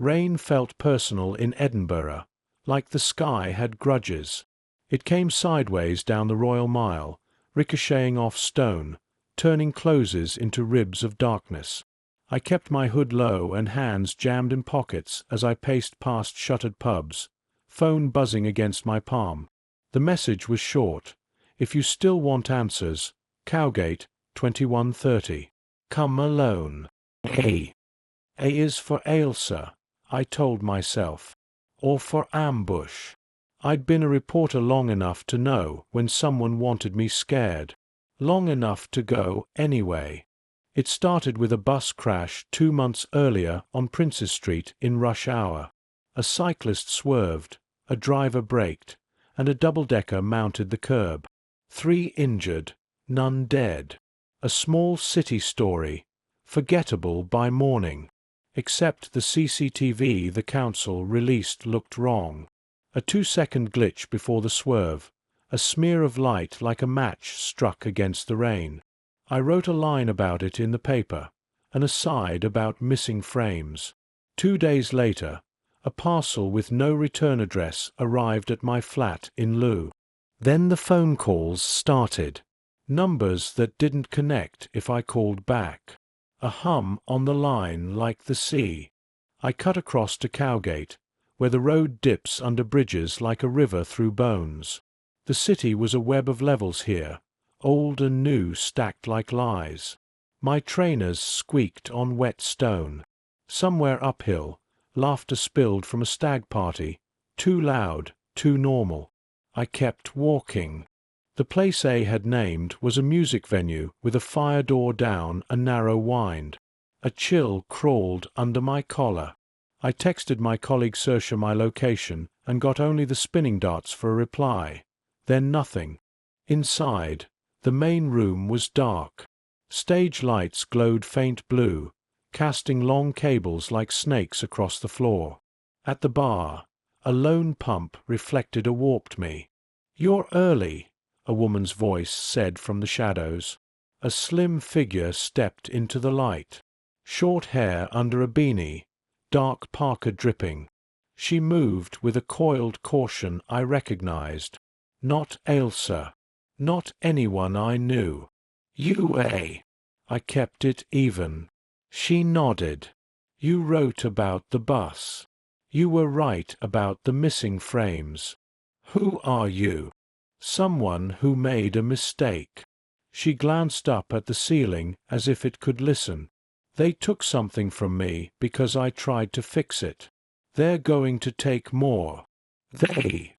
Rain felt personal in Edinburgh, like the sky had grudges. It came sideways down the Royal Mile, ricocheting off stone, turning closes into ribs of darkness. I kept my hood low and hands jammed in pockets as I paced past shuttered pubs, phone buzzing against my palm. The message was short. If you still want answers, Cowgate, 21:30. Come alone. A. A is for Ailsa, I told myself. Or for ambush. I'd been a reporter long enough to know when someone wanted me scared. Long enough to go anyway. It started with a bus crash 2 months earlier on Princes Street in rush hour. A cyclist swerved, a driver braked, and a double-decker mounted the curb. 3 injured, none dead. A small city story, forgettable by morning. Except the CCTV the council released looked wrong. A 2-second glitch before the swerve, a smear of light like a match struck against the rain. I wrote a line about it in the paper, an aside about missing frames. 2 days later, a parcel with no return address arrived at my flat in Loo. Then the phone calls started. Numbers that didn't connect if I called back. A hum on the line like the sea. I cut across to Cowgate, where the road dips under bridges like a river through bones. The city was a web of levels here, old and new stacked like lies. My trainers squeaked on wet stone. Somewhere uphill, laughter spilled from a stag party, too loud, too normal. I kept walking. The place A had named was a music venue with a fire door down a narrow wind. A chill crawled under my collar. I texted my colleague Saoirse my location and got only the spinning darts for a reply. Then nothing. Inside, the main room was dark. Stage lights glowed faint blue, casting long cables like snakes across the floor. At the bar, a lone pump reflected a warped me. "You're early," a woman's voice said from the shadows. A slim figure stepped into the light. Short hair under a beanie, dark parka dripping. She moved with a coiled caution I recognized. Not Ailsa. Not anyone I knew. "You, eh?" I kept it even. She nodded. "You wrote about the bus. You were right about the missing frames. Who are you?" "Someone who made a mistake." She glanced up at the ceiling as if it could listen. "They took something from me because I tried to fix it. They're going to take more." "They."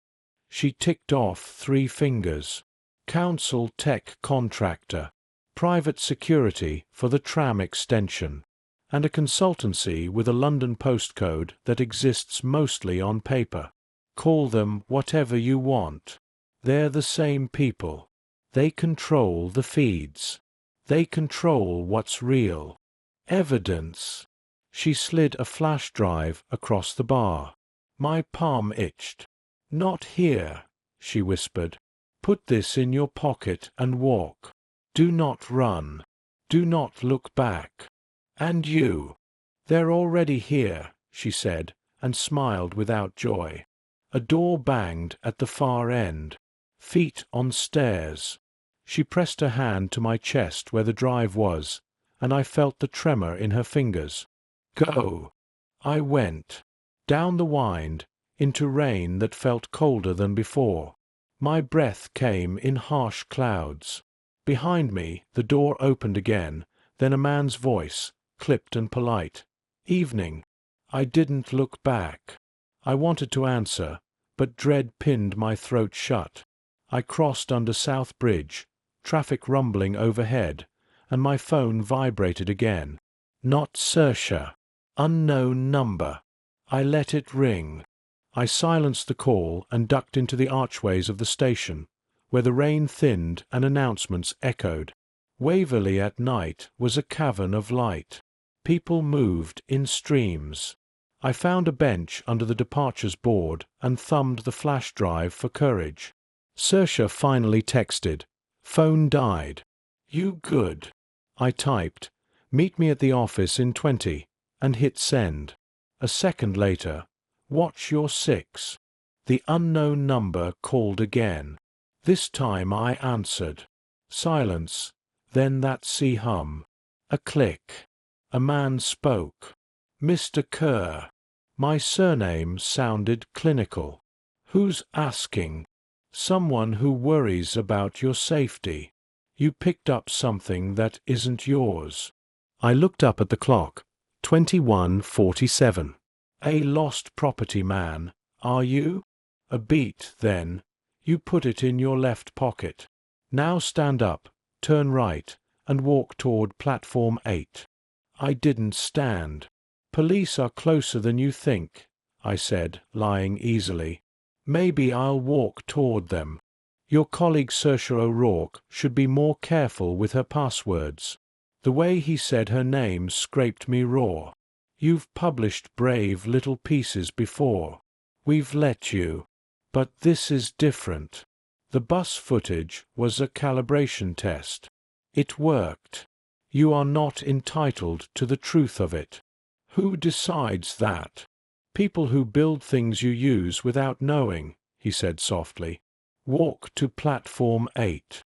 She ticked off 3 fingers. "Council tech contractor. Private security for the tram extension. And a consultancy with a London postcode that exists mostly on paper. Call them whatever you want. They're the same people. They control the feeds. They control what's real. Evidence." She slid a flash drive across the bar. My palm itched. "Not here," she whispered. "Put this in your pocket and walk. Do not run. Do not look back. And you." "They're already here," she said, and smiled without joy. A door banged at the far end. Feet on stairs. She pressed her hand to my chest where the drive was, and I felt the tremor in her fingers. "Go." I went. Down the wind, into rain that felt colder than before. My breath came in harsh clouds. Behind me, the door opened again, then a man's voice, clipped and polite. "Evening." I didn't look back. I wanted to answer, but dread pinned my throat shut. I crossed under South Bridge, traffic rumbling overhead, and my phone vibrated again. Not Saoirse. Unknown number. I let it ring. I silenced the call and ducked into the archways of the station, where the rain thinned and announcements echoed. Waverley at night was a cavern of light. People moved in streams. I found a bench under the departures board and thumbed the flash drive for courage. Saoirse finally texted. "Phone died." "You good." I typed, "Meet me at the office in 20," and hit send. A second later, "Watch your 6." The unknown number called again. This time I answered. Silence, then that sea hum. A click. A man spoke. "Mr. Kerr." My surname sounded clinical. "Who's asking?" "Someone who worries about your safety. You picked up something that isn't yours." I looked up at the clock. 21:47. "A lost property man, are you?" "A beat, then. You put it in your left pocket. Now stand up, turn right, and walk toward platform 8. I didn't stand. "Police are closer than you think," I said, lying easily. "Maybe I'll walk toward them. Your colleague Saoirse O'Rourke should be more careful with her passwords." The way he said her name scraped me raw. "You've published brave little pieces before. We've let you. But this is different." The bus footage was a calibration test. It worked. You are not entitled to the truth of it. Who decides that? People who build things you use without knowing, he said softly. Walk to platform 8.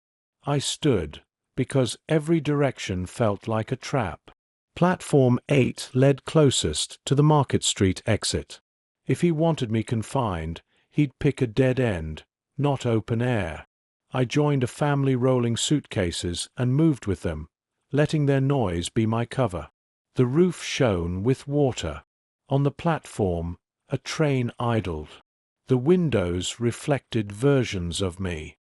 I stood, because every direction felt like a trap. Platform 8 led closest to the Market Street exit. If he wanted me confined, he'd pick a dead end, not open air. I joined a family rolling suitcases and moved with them, letting their noise be my cover. The roof shone with water. On the platform, a train idled. The windows reflected versions of me.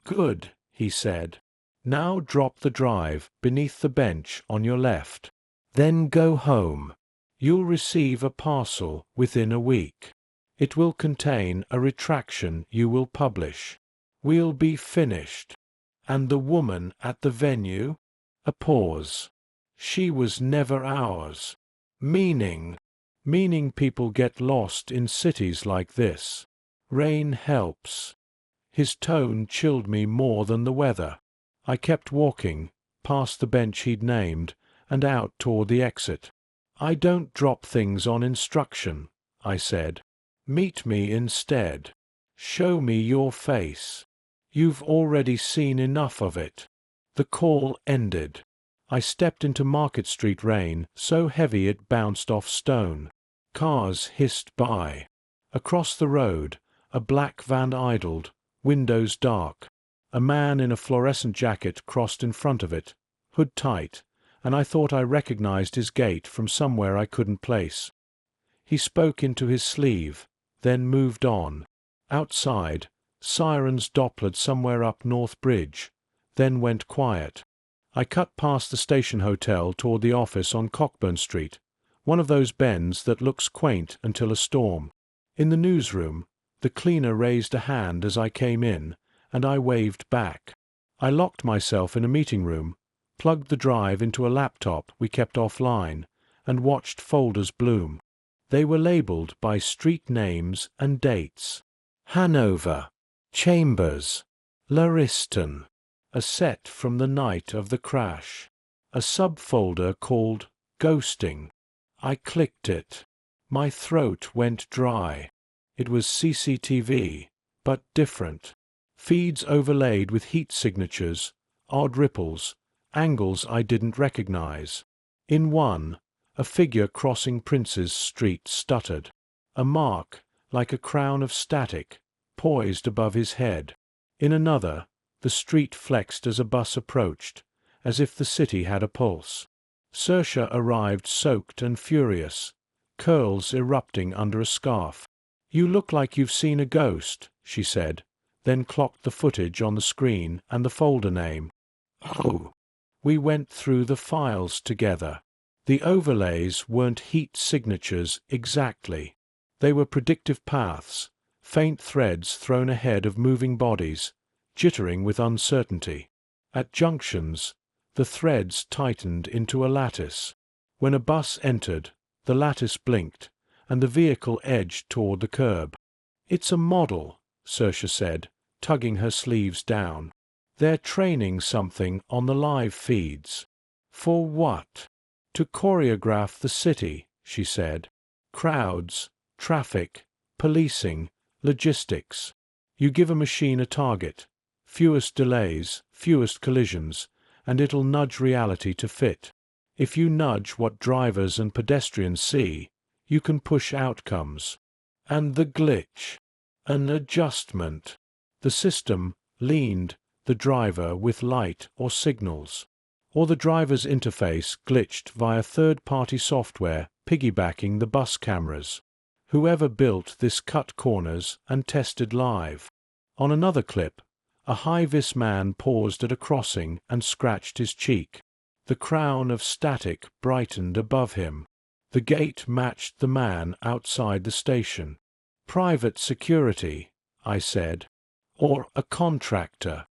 "Good," he said. "Now drop the drive beneath the bench on your left. Then go home. You'll receive a parcel within a week. It will contain a retraction you will publish. We'll be finished." "And the woman at the venue?" A pause. "She was never ours." Meaning people get lost in cities like this. Rain helps. His tone chilled me more than the weather. I kept walking, past the bench he'd named, and out toward the exit. "I don't drop things on instruction," I said. "Meet me instead. Show me your face. You've already seen enough of it." The call ended. I stepped into Market Street rain so heavy it bounced off stone. Cars hissed by. Across the road, a black van idled, windows dark. A man in a fluorescent jacket crossed in front of it, hood tight, and I thought I recognized his gait from somewhere I couldn't place. He spoke into his sleeve, then moved on. Outside, sirens doppled somewhere up North Bridge, then went quiet. I cut past the station hotel toward the office on Cockburn Street, one of those bends that looks quaint until a storm. In the newsroom, the cleaner raised a hand as I came in, and I waved back. I locked myself in a meeting room, plugged the drive into a laptop we kept offline, and watched folders bloom. They were labeled by street names and dates. Hanover, Chambers, Lariston. A set from the night of the crash. A subfolder called Ghosting. I clicked it. My throat went dry. It was CCTV, but different. Feeds overlaid with heat signatures, odd ripples, angles I didn't recognize. In one, a figure crossing Prince's Street stuttered. A mark, like a crown of static, poised above his head. In another, the street flexed as a bus approached, as if the city had a pulse. Saoirse arrived soaked and furious, curls erupting under a scarf. "You look like you've seen a ghost," she said, then clocked the footage on the screen and the folder name. "Oh." We went through the files together. The overlays weren't heat signatures exactly. They were predictive paths, faint threads thrown ahead of moving bodies, jittering with uncertainty. At junctions, the threads tightened into a lattice. When a bus entered, the lattice blinked, and the vehicle edged toward the curb. "It's a model," Saoirse said, tugging her sleeves down. "They're training something on the live feeds." "For what?" "To choreograph the city," she said. Crowds, traffic, policing, logistics. You give a machine a target, fewest delays, fewest collisions, and it'll nudge reality to fit. If you nudge what drivers and pedestrians see, you can push outcomes. And the glitch. An adjustment. The system leaned the driver with light or signals. Or the driver's interface glitched via third-party software piggybacking the bus cameras. Whoever built this cut corners and tested live. On another clip, a high-vis man paused at a crossing and scratched his cheek. The crown of static brightened above him. The gate matched the man outside the station. Private security, I said. Or a contractor.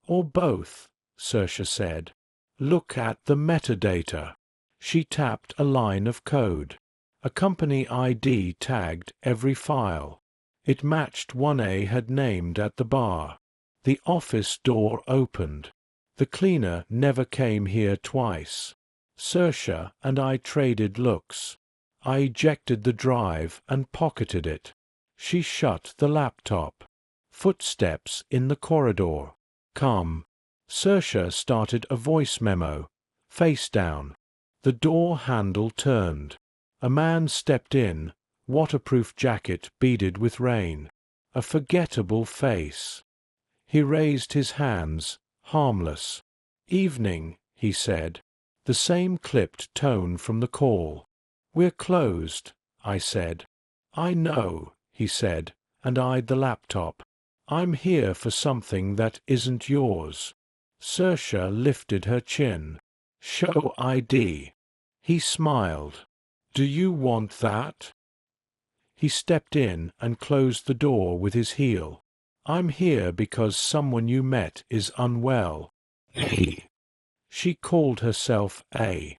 Or both, Saoirse said. Look at the metadata. She tapped a line of code. A company ID tagged every file. It matched 1A had named at the bar. The office door opened. The cleaner never came here twice. Saoirse and I traded looks. I ejected the drive and pocketed it. She shut the laptop. Footsteps in the corridor. Come. Saoirse started a voice memo. Face down. The door handle turned. A man stepped in, waterproof jacket beaded with rain. A forgettable face. He raised his hands, harmless. Evening, he said. The same clipped tone from the call. We're closed, I said. I know, he said, and eyed the laptop. I'm here for something that isn't yours. Saoirse lifted her chin. Show ID. He smiled. Do you want that? He stepped in and closed the door with his heel. I'm here because someone you met is unwell. A. She called herself A.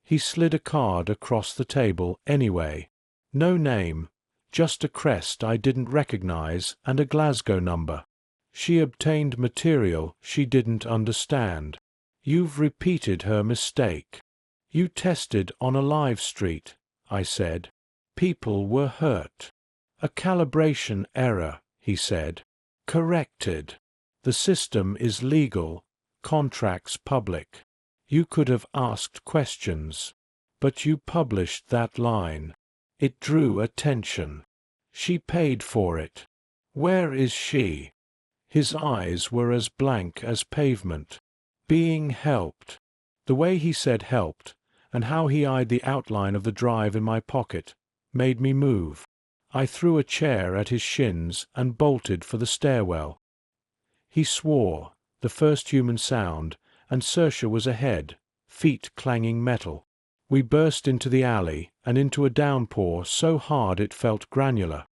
He slid a card across the table anyway. No name, just a crest I didn't recognize and a Glasgow number. She obtained material she didn't understand. You've repeated her mistake. You tested on a live street, I said. People were hurt. A calibration error, he said. Corrected. The system is legal, contracts public. You could have asked questions. But you published that line. It drew attention. She paid for it. Where is she? His eyes were as blank as pavement. Being helped. The way he said helped, and how he eyed the outline of the drive in my pocket, made me move. I threw a chair at his shins and bolted for the stairwell. He swore, the first human sound, and Saoirse was ahead, feet clanging metal. We burst into the alley and into a downpour so hard it felt granular.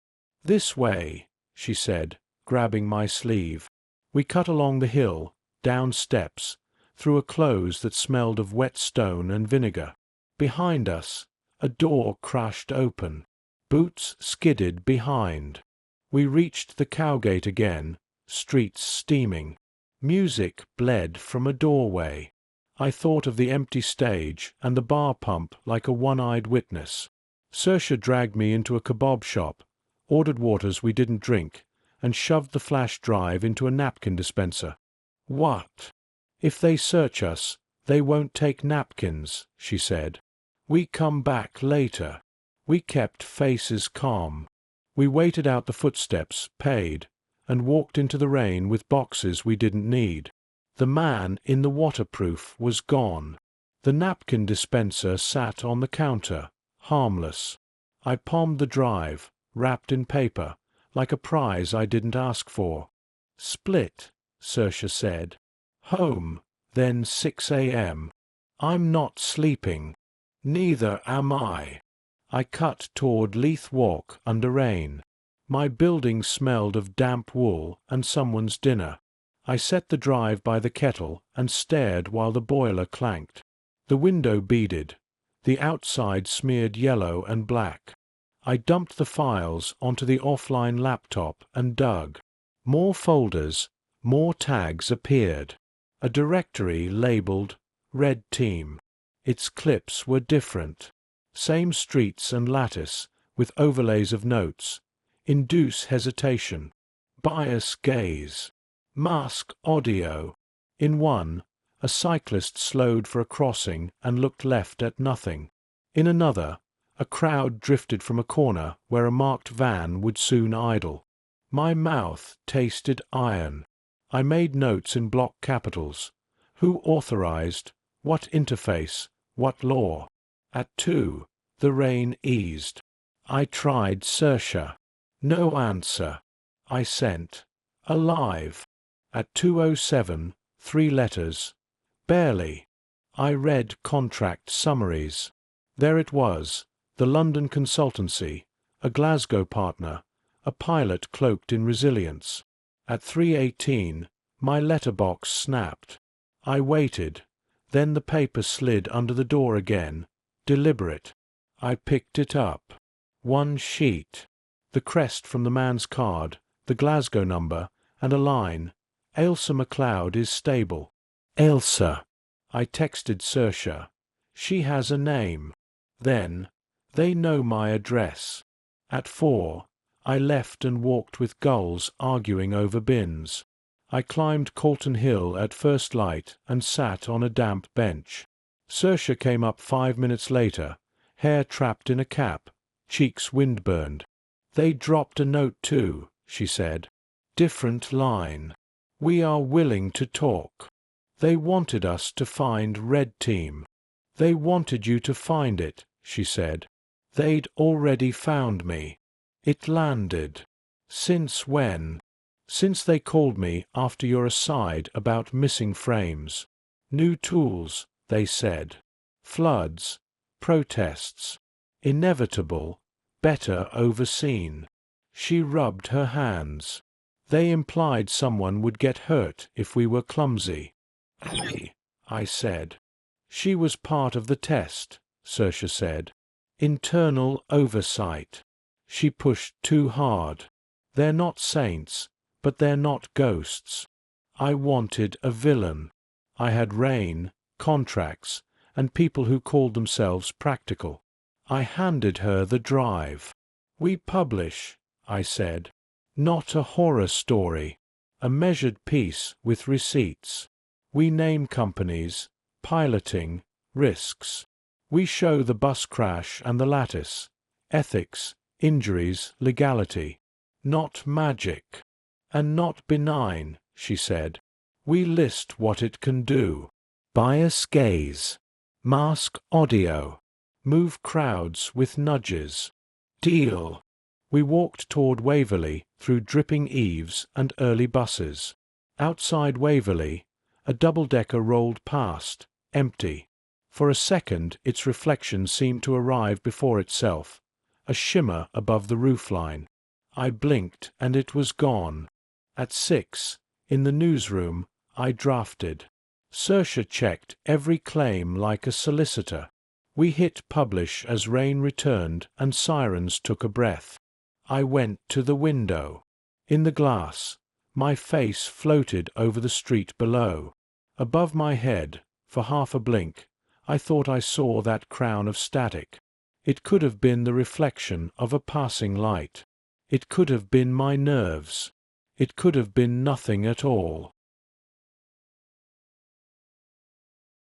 This way, she said, grabbing my sleeve. We cut along the hill, down steps, through a close that smelled of wet stone and vinegar. Behind us, a door crashed open. Boots skidded behind. We reached the cowgate again, streets steaming. Music bled from a doorway. I thought of the empty stage and the bar pump like a one-eyed witness. Saoirse dragged me into a kebab shop, ordered waters we didn't drink, and shoved the flash drive into a napkin dispenser. What? If they search us, they won't take napkins, she said. We come back later. We kept faces calm. We waited out the footsteps, paid, and walked into the rain with boxes we didn't need. The man in the waterproof was gone. The napkin dispenser sat on the counter, harmless. I palmed the drive, wrapped in paper, like a prize I didn't ask for. Split, Saoirse said. Home, then 6 a.m. I'm not sleeping. Neither am I. I cut toward Leith Walk under rain. My building smelled of damp wool and someone's dinner. I set the drive by the kettle and stared while the boiler clanked. The window beaded. The outside smeared yellow and black. I dumped the files onto the offline laptop and dug. More folders, more tags appeared. A directory labeled Red Team. Its clips were different. Same streets and lattice, with overlays of notes. Induce hesitation. Bias gaze. Mask audio. In one, a cyclist slowed for a crossing and looked left at nothing. In another, a crowd drifted from a corner where a marked van would soon idle. My mouth tasted iron. I made notes in block capitals. Who authorized? What interface? What law? At 2, the rain eased. I tried Searcher. No answer. I sent. Alive. At 2:07, 3 letters. Barely. I read contract summaries. There it was, the London consultancy, a Glasgow partner, a pilot cloaked in resilience. At 3:18, my letterbox snapped. I waited. Then the paper slid under the door again, deliberate. I picked it up. One sheet. The crest from the man's card, the Glasgow number, and a line. Ailsa MacLeod is stable. Ailsa. I texted Saoirse. She has a name. Then, they know my address. At 4, I left and walked with gulls arguing over bins. I climbed Calton Hill at first light and sat on a damp bench. Saoirse came up 5 minutes later, hair trapped in a cap, cheeks wind-burned. They dropped a note too, she said. Different line. We are willing to talk. They wanted us to find Red Team. They wanted you to find it, she said. They'd already found me. It landed. Since when? Since they called me after your aside about missing frames. New tools, they said. Floods. Protests. Inevitable. Better overseen. She rubbed her hands. They implied someone would get hurt if we were clumsy. I said. She was part of the test, Saoirse said. Internal oversight. She pushed too hard. They're not saints, but they're not ghosts. I wanted a villain. I had rain, contracts, and people who called themselves practical. I handed her the drive. We publish, I said. Not a horror story. A measured piece with receipts. We name companies, piloting, risks. We show the bus crash and the lattice, ethics, injuries, legality. Not magic. And not benign, she said. We list what it can do. Bias gaze. Mask audio. Move crowds with nudges. Deal. We walked toward Waverley through dripping eaves and early buses. Outside Waverley, a double-decker rolled past, empty. For a second its reflection seemed to arrive before itself, a shimmer above the roofline. I blinked and it was gone. At 6, in the newsroom, I drafted. Saoirse checked every claim like a solicitor. We hit publish as rain returned and sirens took a breath. I went to the window. In the glass, my face floated over the street below. Above my head, for half a blink, I thought I saw that crown of static. It could have been the reflection of a passing light. It could have been my nerves. It could have been nothing at all.